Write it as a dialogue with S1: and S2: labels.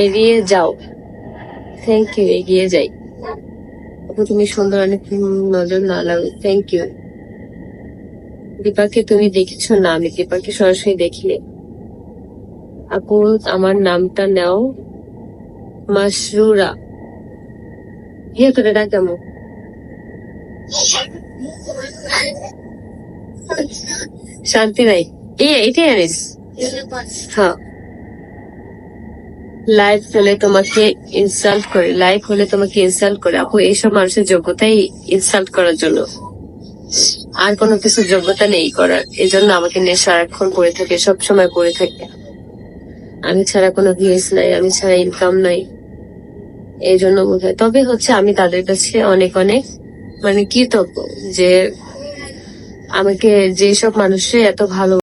S1: এড়িয়ে যাও। Thank you, এগিয়ে যাই। আপু তুমি সুন্দর, অনেক নজর না লাগো। Thank you. দীপাকে তুমি দেখেছো? না, আমি দীপাকে সরাসরি দেখিনি। আপু আমার নামটা নাও, মাসরুরা। ইয়ে করে ডাক কেমন? শান্তি নাই। এটাই আনিস। হ্যাঁ, লাইভ হলে তোমাকে ইনসাল্ট করে, লাইভ হলে তোমাকে ইনসাল্ট করে। আপু এইসব মানুষের যোগ্যতাই ইনসাল্ট করার জন্য, আর কোনো কিছু যোগ্যতা নেই করার। এজন্য আমাকে নিয়ে সারাক্ষণ পড়ে থাকে, সব সময় পড়ে থাকে। আমি ছাড়া কোনো ভিউজ নাই, আমি ছাড়া ইনকাম নাই, এই জন্য বোধ হয়। তবে হচ্ছে আমি তাদের কাছে অনেক অনেক মানে কৃতজ্ঞ যে আমাকে যেসব মানুষে এত ভালো